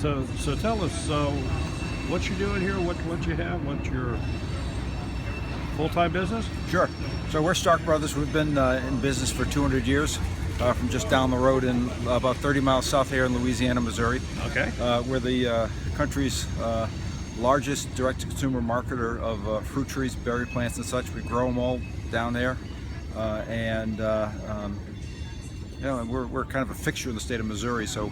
So tell us what you're doing here, what you have, what's your full-time business? Sure. So we're Stark Brothers. We've been in business for 200 years, from just down the road in about 30 miles south here in Louisiana, Missouri. Okay. We're the country's largest direct-to-consumer marketer of fruit trees, berry plants, and such. We grow them all down there, and we're kind of a fixture in the state of Missouri. So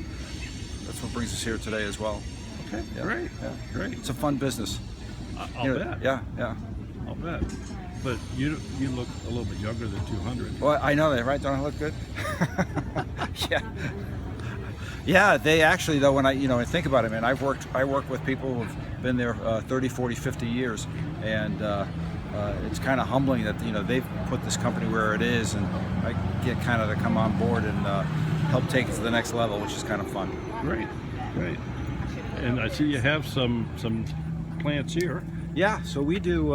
that's what brings us here today as well. Okay. Yeah. Great. Yeah. Great. It's a fun business. I'll bet. Yeah. I'll bet. But you look a little bit younger than 200. Well, I know that, right? Don't I look good? Yeah. Yeah, they actually, though, when I think about it, man, I work with people who've been there 30, 40, 50 years, and it's kind of humbling that they've put this company where it is, and I get kind of to come on board and help take it to the next level, which is kind of fun. Great. And I see you have some plants here. Yeah, so we do,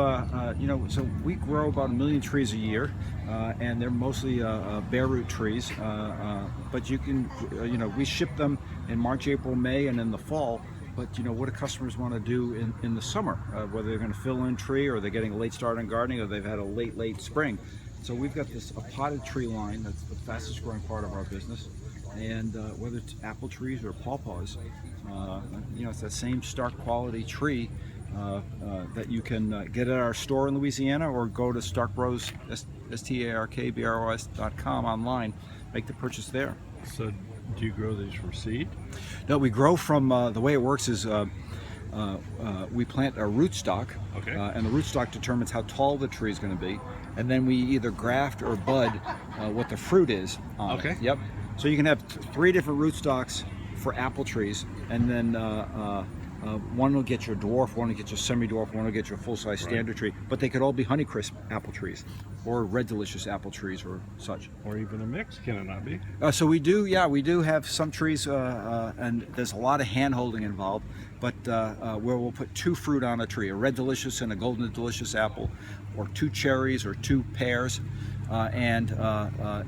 so we grow about 1 million trees a year, and they're mostly bare root trees, but you can, we ship them in March, April, May, and in the fall. But what do customers want to do in the summer, whether they're going to fill in tree, or they're getting a late start on gardening, or they've had a late spring. So we've got a potted tree line that's the fastest growing part of our business, and whether it's apple trees or pawpaws, it's that same Stark quality tree that you can get at our store in Louisiana, or go to Starkbros, STARKBROS.com online, make the purchase there. So do you grow these for seed? No, we grow from, the way it works is we plant a rootstock, okay. And the rootstock determines how tall the tree is going to be, and then we either graft or bud what the fruit is on okay. it. Yep. So you can have 3 different rootstocks for apple trees, and then one will get your dwarf, one will get your semi-dwarf, one will get your full-size standard tree, but they could all be Honeycrisp apple trees, or Red Delicious apple trees, or such. Or even a mix, can it not be? So we do have some trees, and there's a lot of hand-holding involved, but where we'll put 2 fruit on a tree, a Red Delicious and a Golden Delicious apple, or 2 cherries, or 2 pears, and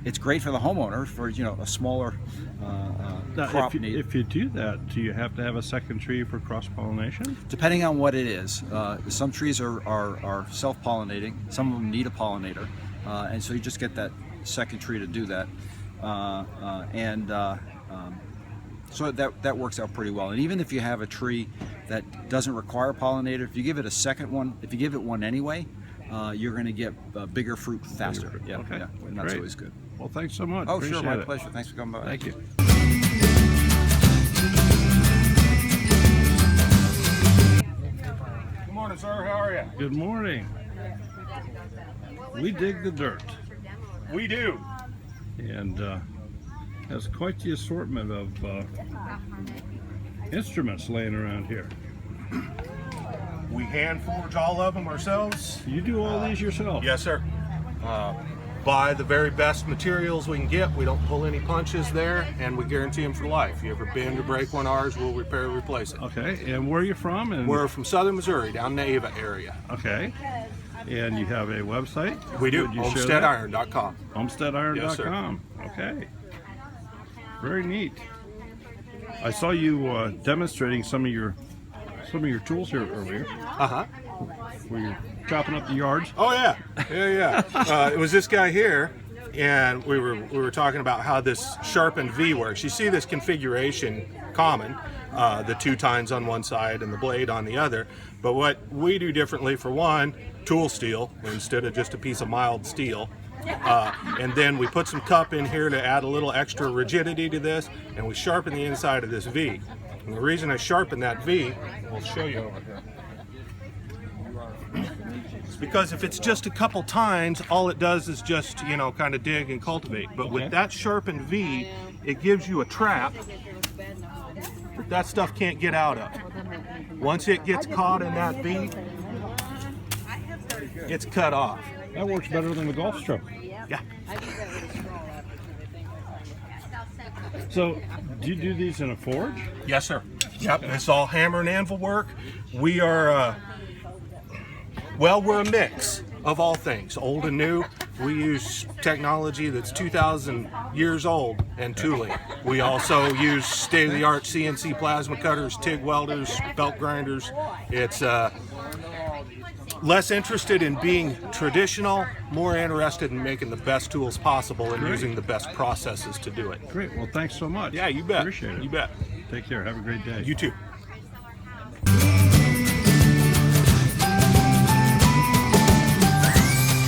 it's great for the homeowner for a smaller crop need. If you do that, do you have to have a second tree for cross-pollination? Depending on what it is. Some trees are self-pollinating, some of them need a pollinator, and so you just get that second tree to do that, so that works out pretty well. And even if you have a tree that doesn't require a pollinator, if you give it a second one, if you give it one anyway, you're going to get bigger fruit faster. Bigger fruit. Yeah, okay. yeah, and that's always good. Well, thanks so much. Oh, Appreciate sure, my it. pleasure. Thanks for coming by. Thank you. Good morning, sir. How are you? Good morning. We dig the dirt, We do. and has quite the assortment of instruments laying around here. We hand forge all of them ourselves. You do all these yourself? Yes, sir. Buy the very best materials we can get. We don't pull any punches there, and we guarantee them for life. You ever bend or break one of ours, we'll repair or replace it. Okay, and where are you from? And We're from southern Missouri, down in the Ava area. okay, and you have a website? We do. Would you share that? HomesteadIron.com. HomesteadIron.com. Okay, very neat. I saw you demonstrating some of your tools here earlier, where you're chopping up the yards. Oh yeah. It was this guy here, and we were talking about how this sharpened V works. You see this configuration common, the 2 tines on one side and the blade on the other. But what we do differently, for one, tool steel instead of just a piece of mild steel. And then we put some cup in here to add a little extra rigidity to this, and we sharpen the inside of this V. And the reason I sharpen that V, we'll show you over here, is because if it's just a couple tines, all it does is just, kind of dig and cultivate. But with that sharpened V, it gives you a trap that stuff can't get out of. Once it gets caught in that V, it's cut off. That works better than the golf stroke. Yeah. So, do you do these in a forge? Yes, sir. Yep, it's all hammer and anvil work. We are, we're a mix of all things, old and new. We use technology that's 2,000 years old and tooling. We also use state-of-the-art CNC plasma cutters, TIG welders, belt grinders. It's less interested in being traditional, more interested in making the best tools possible and using the best processes to do it. Great. Well, thanks so much. Yeah, you bet. Appreciate it. You bet. Take care. Have a great day. You too.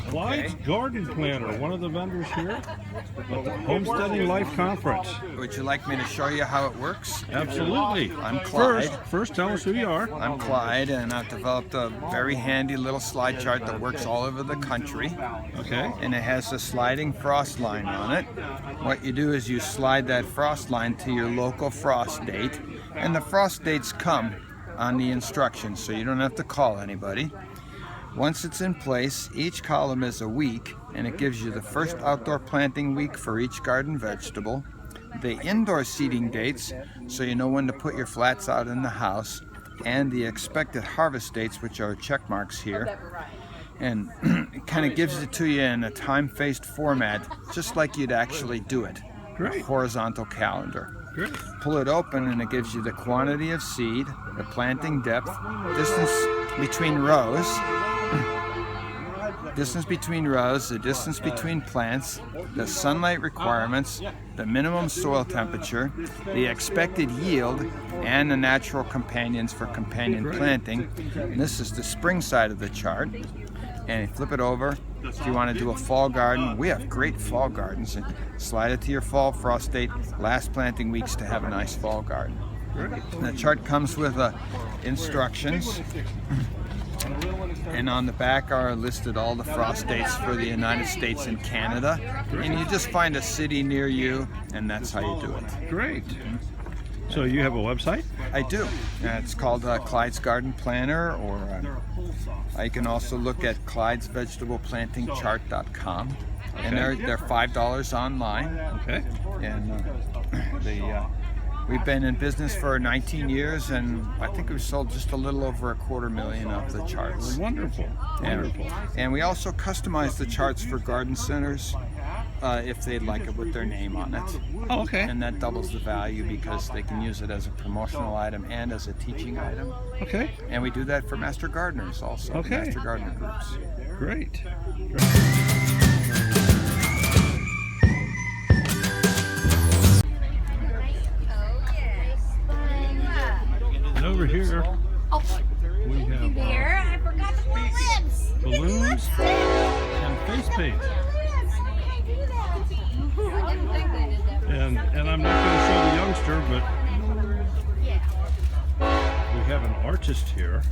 Clyde's Garden Planner, one of the vendors here at the Homesteading Life Conference. Would you like me to show you how it works? Absolutely. I'm Clyde. First, tell us who you are. I'm Clyde, and I've developed a very handy little slide chart that works all over the country. Okay. And it has a sliding frost line on it. What you do is you slide that frost line to your local frost date, and the frost dates come on the instructions, so you don't have to call anybody. Once it's in place, each column is a week, and it gives you the first outdoor planting week for each garden vegetable, the indoor seeding dates, so you know when to put your flats out in the house, and the expected harvest dates, which are check marks here. And it kind of gives it to you in a time-faced format, just like you'd actually do it. Great. A horizontal calendar. Great. Pull it open and it gives you the quantity of seed, the planting depth, distance between rows, the distance between plants, the sunlight requirements, the minimum soil temperature, the expected yield, and the natural companions for companion planting. And this is the spring side of the chart. And you flip it over. If you want to do a fall garden, we have great fall gardens. And slide it to your fall frost date, last planting weeks to have a nice fall garden. And the chart comes with instructions. And on the back are listed all the frost dates for the United States and Canada. And you just find a city near you, and that's how you do it. Great. So you have a website? I do. It's called Clyde's Garden Planner, or you can also look at ClydesVegetablePlantingChart.com. And they're $5 online. Okay. And we've been in business for 19 years, and I think we've sold just a little over 250,000 of the charts. Wonderful. Wonderful. And we also customize the charts for garden centers if they'd like it with their name on it. Oh, okay. And that doubles the value because they can use it as a promotional item and as a teaching item. Okay. And we do that for master gardeners also, Okay. master gardener groups. Great. And over here, we have There, I forgot the lips. balloons and face paint. And I'm not going to show the youngster, but we have an artist here.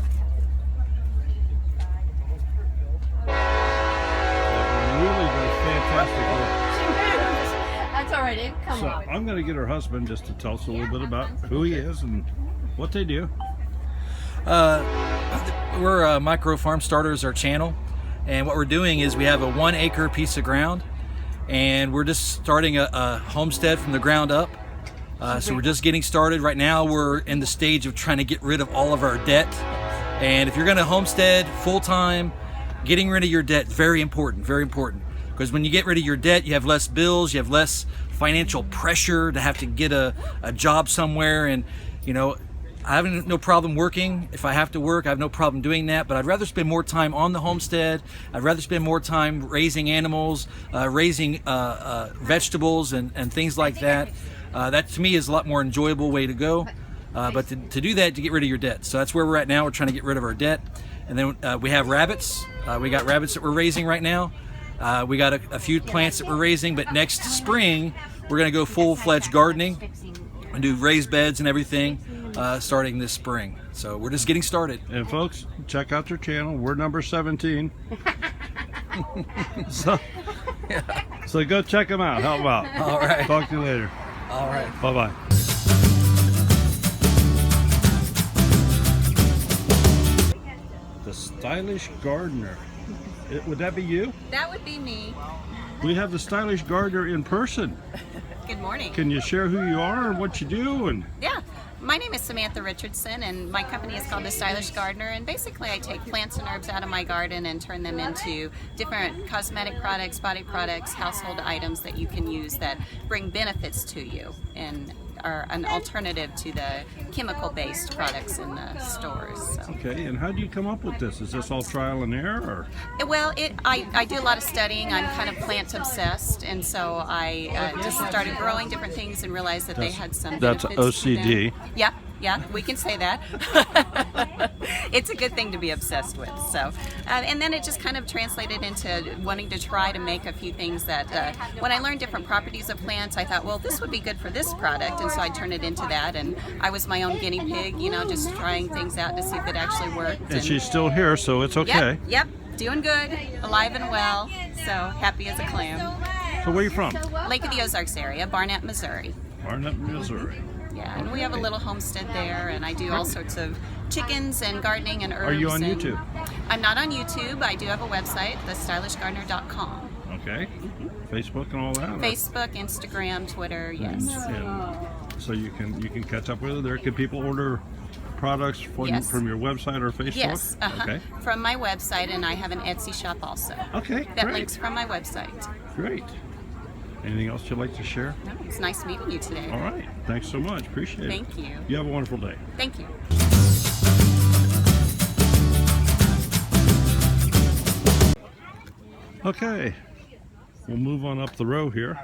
That really does fantastic work. That's all right, come So on. I'm going to get her husband just to tell us a little bit about who he is and what they do. We're Micro Farm Starters, our channel, and what we're doing is we have a 1 acre piece of ground, and we're just starting a homestead from the ground up. So we're just getting started. Right now we're in the stage of trying to get rid of all of our debt, and if you're going to homestead full-time, getting rid of your debt, very important, because when you get rid of your debt, you have less bills, you have less financial pressure to have to get a job somewhere. And you know, I have no problem working. If I have to work, I have no problem doing that, but I'd rather spend more time on the homestead. I'd rather spend more time raising animals, raising vegetables and things like that. That to me is a lot more enjoyable way to go. But to do that, to get rid of your debt. So that's where we're at now. We're trying to get rid of our debt. And then we have rabbits. We got rabbits that we're raising right now. We got a few plants that we're raising, but next spring, we're gonna go full-fledged gardening and do raised beds and everything starting this spring. So we're just getting started. And folks, check out their channel. We're number 17. So go check them out. Help them out. All right. Talk to you later. All right. Bye-bye. The Stylish Gardener. Would that be you? That would be me. We have the Stylish Gardener in person. Good morning. Can you share who you are and what you do? And Yeah, My name is Samantha Richardson, and my company is called The Stylish Gardener, and basically I take plants and herbs out of my garden and turn them into different cosmetic products, body products, household items that you can use that bring benefits to you and are an alternative to the chemical-based products in the stores. So. Okay, and how do you come up with this? Is this all trial and error? Or? Well, I do a lot of studying. I'm kind of plant obsessed, and so I just started growing different things and realized that they had some That's benefits to OCD. them. Yeah, we can say that. It's a good thing to be obsessed with. So, and then it just kind of translated into wanting to try to make a few things that, when I learned different properties of plants, I thought, well, this would be good for this product, and so I turned it into that. And I was my own guinea pig, you know, just trying things out to see if it actually worked. And she's still here, so it's okay. Yep, doing good, alive and well, so happy as a clam. So where are you from? Lake of the Ozarks area, Barnett, Missouri. Barnett, Missouri. Yeah, and we have a little homestead there, and I do all sorts of chickens and gardening and herbs. Are you on and YouTube? I'm not on YouTube. I do have a website, thestylishgardener.com. Okay. Facebook and all that? Facebook, Instagram, Twitter, yes. And so you can catch up with her there. Can people order products from your website or Facebook? Yes, Okay. From my website, and I have an Etsy shop also. Okay, That great. links from my website. Great. Anything else you'd like to share? No, it's nice meeting you today. All right. Thanks so much. Appreciate it. Thank you. You have a wonderful day. Thank you. Okay. We'll move on up the row here.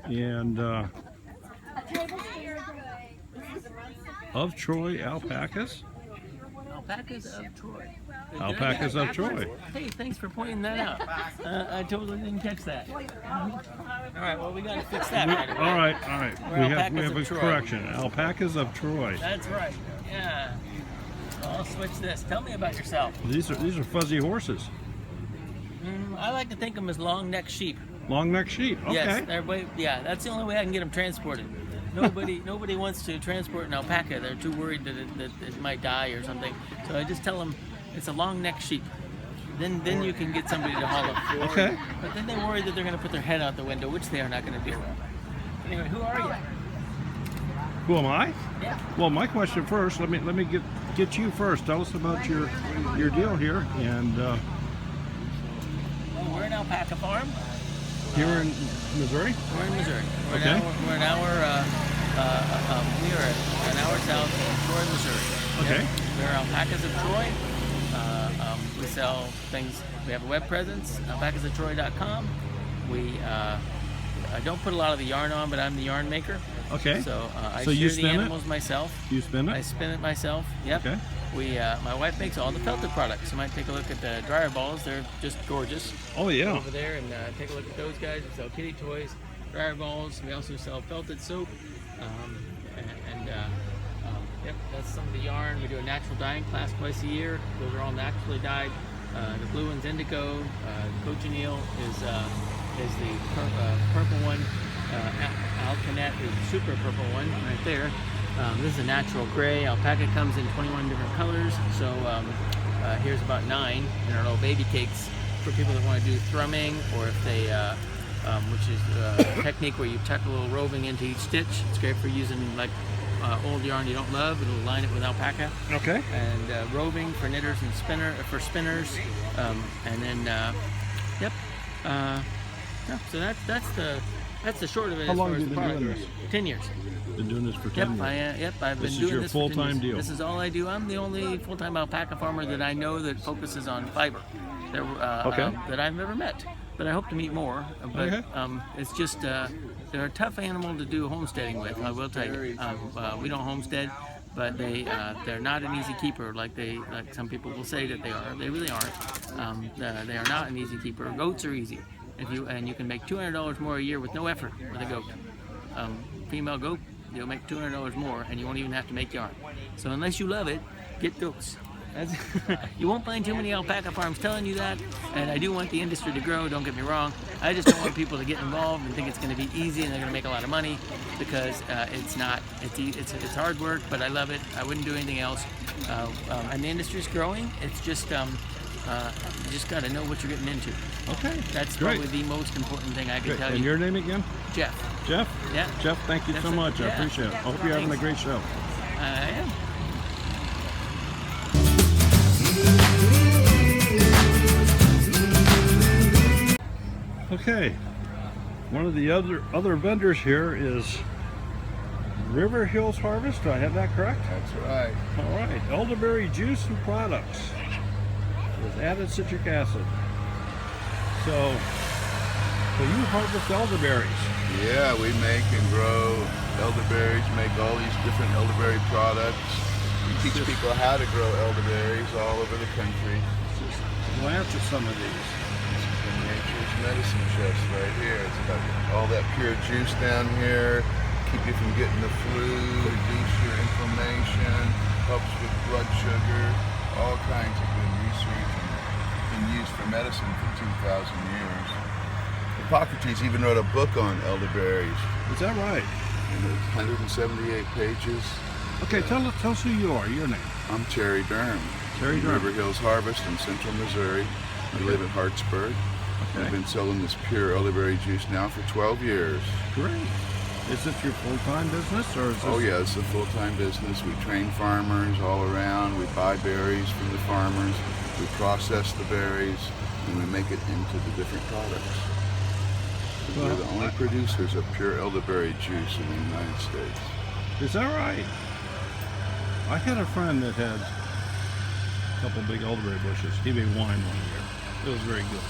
And of Troy Alpacas. Alpacas of Troy. Alpacas of Troy. Hey, thanks for pointing that out. I totally didn't catch that. All right, well, we got to fix that right away. All right. We're We have Alpacas a of Troy. correction. Alpacas of Troy. That's right. Yeah. I'll switch this. Tell me about yourself. These are fuzzy horses. I like to think of them as long neck sheep. Long neck sheep. Okay. Yes, everybody. Yeah, that's the only way I can get them transported. Nobody wants to transport an alpaca. They're too worried that it might die or something. So I just tell them it's a long neck sheep. Then you can get somebody to haul them. Okay. But then they worry that they're going to put their head out the window, which they are not going to do. Anyway, who are you? Who am I? Yeah. Well, my question first. Let me get you first. Tell us about your deal here and Well, we're an alpaca farm. here in Missouri. We're in Missouri. We're Okay. an hour. We are an hour south of Troy, Missouri. Okay. Yep. We're Alpacas of Troy. We sell things. We have a web presence, alpacasoftroy.com. I don't put a lot of the yarn on, but I'm the yarn maker. Okay. So I So you shear the spin it? animals myself. You spin I it? spin it myself. Yep. Okay. My wife makes all the felted products. You might take a look at the dryer balls. They're just gorgeous. Oh yeah. Over there and take a look at those guys. We sell kitty toys, dryer balls. We also sell felted soap. Yep, that's some of the yarn. We do a natural dyeing class twice a year. Those are all naturally dyed. The blue one's indigo. Cochineal is the purple one. Alcanet is the super purple one right there. This is a natural gray. Alpaca comes in 21 different colors. So here's about 9 in our little baby cakes for people that want to do thrumming, or if they, which is a technique where you tuck a little roving into each stitch. It's great for using like old yarn you don't love. It'll line it with alpaca. Okay. And roving for knitters and spinners. And then, yep. Yeah, so that's the short of it. How as long far have as you the been product doing goes. this? 10 years. Been doing this for 10 years. Yep, I've been This is doing your this for 10 full-time years. deal. This is all I do. I'm the only full-time alpaca farmer that I know that focuses on fiber. That I've ever met. But I hope to meet more. But Okay. it's just they're a tough animal to do homesteading with. I will tell you. We don't homestead, but they're not an easy keeper like some people will say that they are. They really aren't. They are not an easy keeper. Goats are easy. You can make $200 more a year with no effort with a goat. Female goat, you'll make $200 more, and you won't even have to make yarn. So unless you love it, get goats. You won't find too many alpaca farms telling you that, and I do want the industry to grow, don't get me wrong. I just don't want people to get involved and think it's going to be easy and they're going to make a lot of money, because it's not. It's hard work, but I love it. I wouldn't do anything else. And the industry's growing. It's just You just got to know what you're getting into. Okay. That's great. probably the most important thing I can Great. tell And you. your name again? Jeff. Jeff? Yeah. Jeff, thank you That's so it. much. I Yeah. appreciate it. I hope you're having a great show. I am. Okay. One of the other vendors here is River Hills Harvest. Do I have that correct? That's right. All right. Elderberry juice and products with added citric acid. So you harvest elderberries. Yeah, we make and grow elderberries, make all these different elderberry products. We teach people how to grow elderberries all over the country. Just glance at some of these. Nature's medicine chest right here. It's got all that pure juice down here. Keep you from getting the flu, reduce your inflammation, helps with blood sugar, all kinds of good research and been used for medicine for 2,000 years. Hippocrates even wrote a book on elderberries. Is that right? And it's 178 pages. Okay, tell us who you are, your name. I'm Terry Durham. Terry from Durham. River Hills Harvest in central Missouri. We live in Hartsburg. Okay. I've been selling this pure elderberry juice now for 12 years. Great. Is this your full-time business, or is this? Oh yeah, it's a full-time business. We train farmers all around. We buy berries from the farmers. We process the berries, and we make it into the different products. Well, We're the only producers of pure elderberry juice in the United States. Is that right? I had a friend that had a couple big elderberry bushes. He made wine one year. It was very good.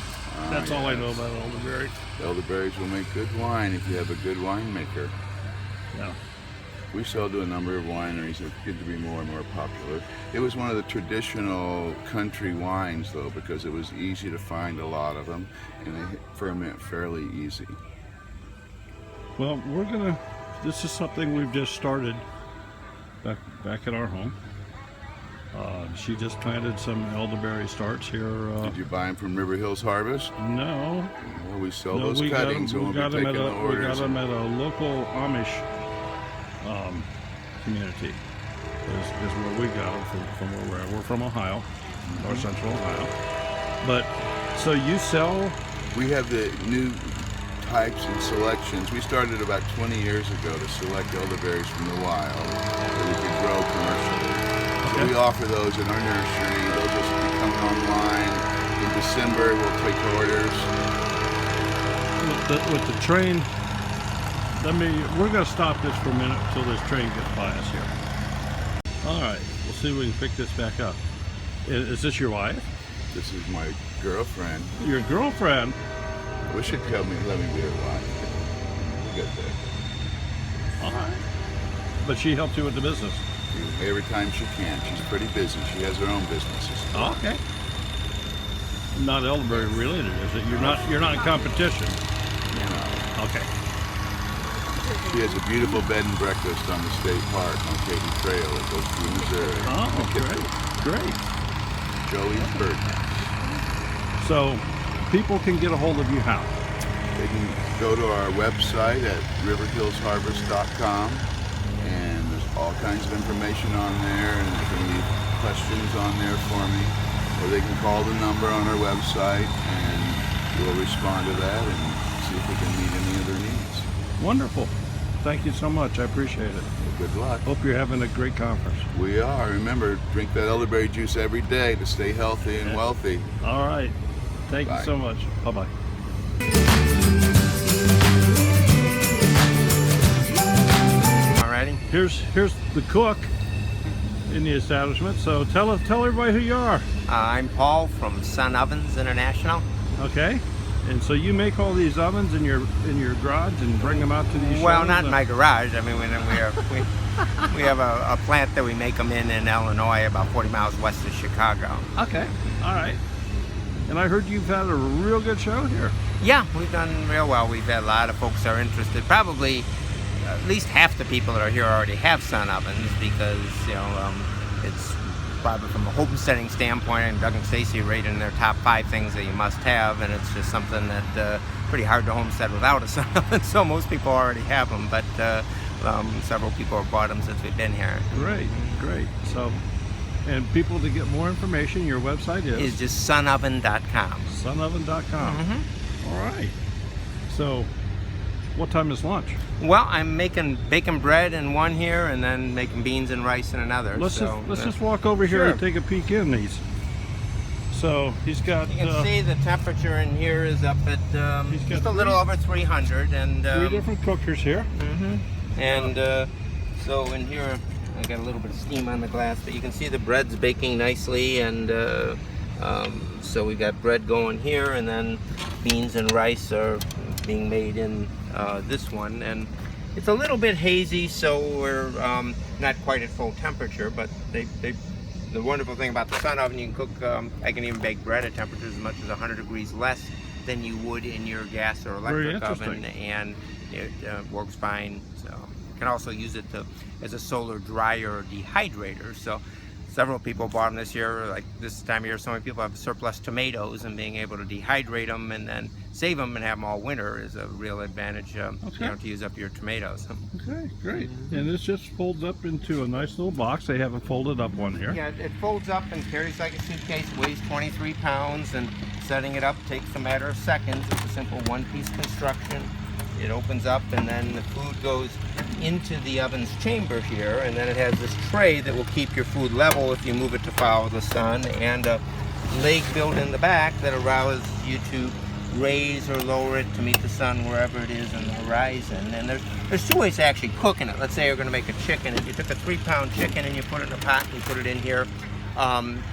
That's all I know about elderberry. Elderberries will make good wine if you have a good winemaker. Yeah. We sell to a number of wineries. It's getting to be more and more popular. It was one of the traditional country wines, though, because it was easy to find a lot of them, and they ferment fairly easy. Well, this is something we've just started back at our home. She just planted some elderberry starts here. Did you buy them from River Hills Harvest? No. Well, we sell No, those we cuttings, and we'll be taking the we orders. got them at a local Amish community. Is where we got them from where we're at. We're from Ohio, North Central Ohio. But so you sell? We have the new types and selections. We started about 20 years ago to select elderberries from the wild that we could grow commercially. So we offer those in our nursery. They'll just be coming online. In December, we'll take orders. With the train, we're going to stop this for a minute until this train gets by us here. All right, we'll see if we can pick this back up. Is this your wife? This is my girlfriend. Your girlfriend? I wish she'd let me be her wife. We'll get there. All right. But she helps you with the business? Every time she can. She's pretty busy. She has her own businesses. Oh, okay. Not elderberry related, is it? You're not in competition. No. Okay. She has a beautiful bed and breakfast on the state park on Katy Trail that goes through Missouri. Oh, great. Joey's Bird. So people can get a hold of you how? They can go to our website at riverhillsharvest.com, and there's all kinds of information on there, and they can leave questions on there for me, or they can call the number on our website, and we'll respond to that and see if we can meet any of their needs. Wonderful. Thank you so much. I appreciate it. Well, good luck. Hope you're having a great conference. We are. Remember, drink that elderberry juice every day to stay healthy and wealthy. All right. Thank you so much. Bye-bye. Alrighty. Here's the cook in the establishment. So tell everybody who you are. I'm Paul from Sun Ovens International. Okay. And so you make all these ovens in your garage and bring them out to these Well, shows? not in my garage. I mean, we have a plant that we make them in Illinois, about 40 miles west of Chicago. Okay. All right. And I heard you've had a real good show here. Yeah, we've done real well. We've had a lot of folks that are interested. Probably at least half the people that are here already have Sun Ovens because, it's probably from a homesteading standpoint, and Doug and Stacy rate in their top 5 things that you must have, and it's just something that pretty hard to homestead without a Sun Oven. So most people already have them, but several people have bought them since we've been here. Great. So And people, to get more information, your website is? Is just sunoven.com. Sunoven.com. All right. So, what time is lunch? Well, I'm making bacon bread in one here, and then making beans and rice in another. Let's just walk over here and take a peek in these. So he's got. You can see the temperature in here is up at just a little over 300, and 3 different cookers here. And so in here, I got a little bit of steam on the glass, but you can see the bread's baking nicely, and so we got bread going here, and then beans and rice are being made in this one, and it's a little bit hazy, so we're not quite at full temperature, but the wonderful thing about the sun oven, you can cook, I can even bake bread at temperatures as much as 100 degrees less than you would in your gas or electric oven, and it works fine. So you can also use it as a solar dryer or dehydrator. So several people bought them this year. Like this time of year, so many people have surplus tomatoes, and being able to dehydrate them and then save them and have them all winter is a real advantage, you know, to use up your tomatoes. Okay, great. And this just folds up into a nice little box. They have a folded up one here. Yeah, it folds up and carries like a suitcase, weighs 23 pounds, and setting it up takes a matter of seconds. It's a simple one-piece construction. It opens up, and then the food goes into the oven's chamber here, and then it has this tray that will keep your food level if you move it to follow the sun, and a leg built in the back that allows you to raise or lower it to meet the sun wherever it is on the horizon. And there's 2 ways to actually cook in it. Let's say you're going to make a chicken. If you took a 3-pound chicken and you put it in a pot and you put it in here,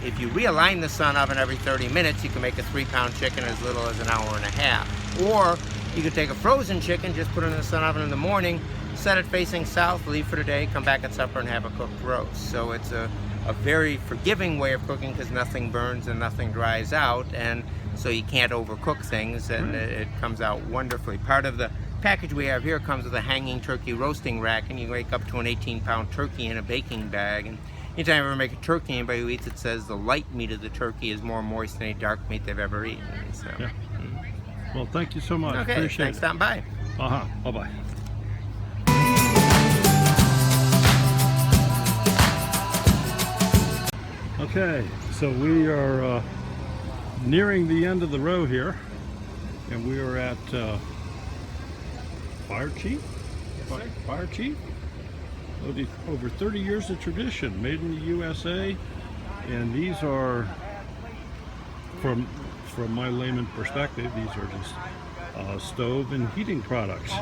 if you realign the sun oven every 30 minutes, you can make a 3-pound chicken as little as an hour and a half. Or you could take a frozen chicken, just put it in the sun oven in the morning, set it facing south, leave for the day, come back at supper and have a cooked roast. So it's a very forgiving way of cooking, because nothing burns and nothing dries out, and so you can't overcook things, and it comes out wonderfully. Part of the package we have here comes with a hanging turkey roasting rack, and you make up to an 18-pound turkey in a baking bag. And anytime you ever make a turkey, anybody who eats it says the light meat of the turkey is more moist than any dark meat they've ever eaten. So. Yeah. Well, thank you so much. Okay, appreciate thanks for stopping by. Bye-bye. Okay, so we are nearing the end of the row here, and we are at Fire Chief? Fire Chief? Over 30 years of tradition, made in the USA, and these are, from my layman perspective, these are just stove and heating products.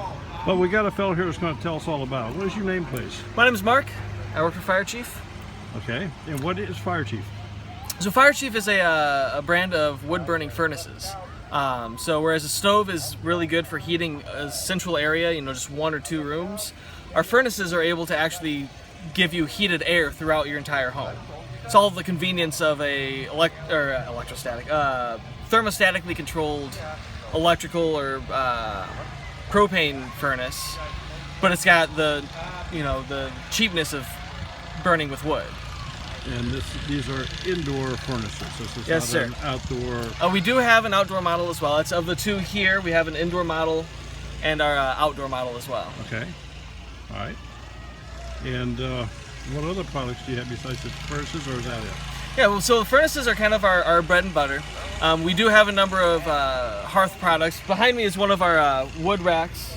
But we got a fellow here who's going to tell us all about it. What is your name, please? My name is Mark. I work for Fire Chief. Okay, and what is Fire Chief? So Fire Chief is a brand of wood-burning furnaces. So whereas a stove is really good for heating a central area, you know, just 1 or 2 rooms, our furnaces are able to actually give you heated air throughout your entire home. It's all the convenience of a thermostatically controlled electrical or propane furnace, but it's got the cheapness of burning with wood. And these are indoor furnaces. This is yes, not sir. An outdoor. We do have an outdoor model as well. It's of the 2 here. We have an indoor model and our outdoor model as well. Okay. All right. And what other products do you have besides the furnaces, or is that it? Yeah, well, so the furnaces are kind of our bread and butter. We do have a number of hearth products. Behind me is one of our wood racks.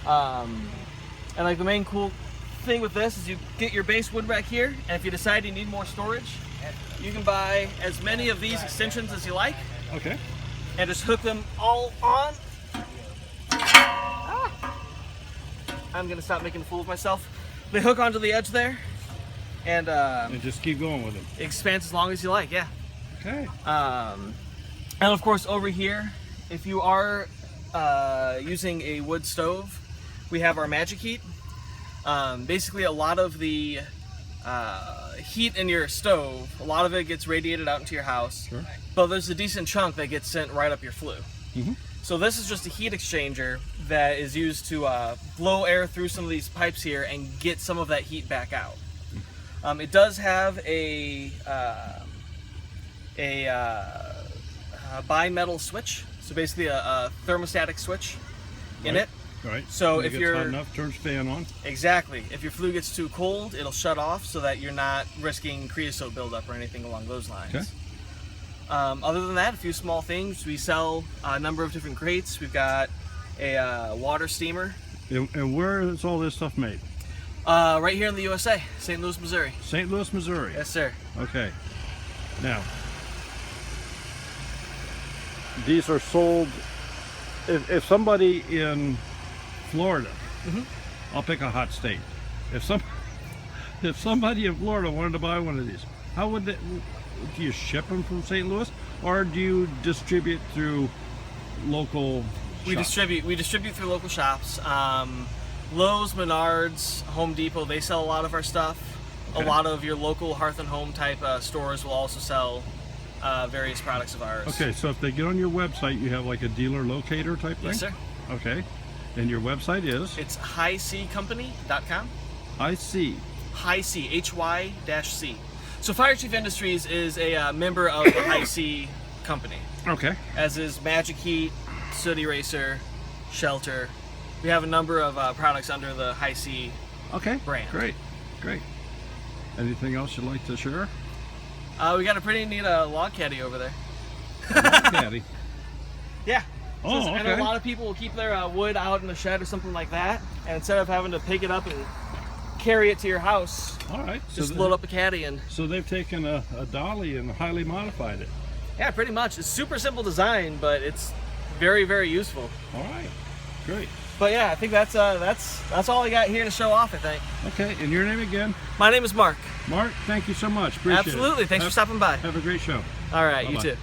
And like the main cool thing with this is you get your base wood rack here, and if you decide you need more storage, you can buy as many of these extensions as you like. Okay. And just hook them all on. I'm gonna stop making a fool of myself. They hook onto the edge there, and just keep going with them. Expands as long as you like, yeah. Okay. And of course over here, if you are using a wood stove, we have our Magic Heat. Basically a lot of the heat in your stove, a lot of it gets radiated out into your house, sure. But there's a decent chunk that gets sent right up your flue. Mm-hmm. So this is just a heat exchanger that is used to blow air through some of these pipes here and get some of that heat back out. It does have a bimetal switch, so basically a thermostatic switch in it. Right. So When it if gets you're hot enough, turns fan on. exactly, if your flue gets too cold, it'll shut off so that you're not risking creosote buildup or anything along those lines. Okay. Other than that, a few small things. We sell a number of different crates. We've got a water steamer. And where is all this stuff made? Right here in the USA, St. Louis, Missouri. St. Louis, Missouri. Yes, sir. Okay. Now, these are sold. If somebody in Florida, I'll pick a hot state. If somebody in Florida wanted to buy one of these, how would they? Do you ship them from St. Louis, or do you distribute through local? We shops? distribute through local shops. Lowe's, Menards, Home Depot, they sell a lot of our stuff. Okay. A lot of your local hearth and home type stores will also sell various products of ours. Okay, so if they get on your website, you have like a dealer locator type thing? Yes, sir. Okay. And your website is? It's highccompany.com. I see. High C, HY-C. So Fire Chief Industries is a member of the High C company, Okay. as is Magic Heat, Soot Eraser, Shelter. We have a number of products under the High C Okay. brand. Great. Great. Anything else you'd like to share? We got a pretty neat log caddy over there. Caddy. Yeah. Oh, So, and a okay. lot of people will keep their wood out in the shed or something like that, and instead of having to pick it up and carry it to your house, All right. just load up a caddy and. So they've taken a dolly and highly modified it. Yeah, pretty much. It's super simple design, but it's very, very useful. All right. Great. But yeah, I think that's all I got here to show off, I think. Okay. And your name again? My name is Mark. Mark, thank you so much. Appreciate it. Absolutely. Thanks for stopping by. Have a great show. All right, you Bye-bye. too.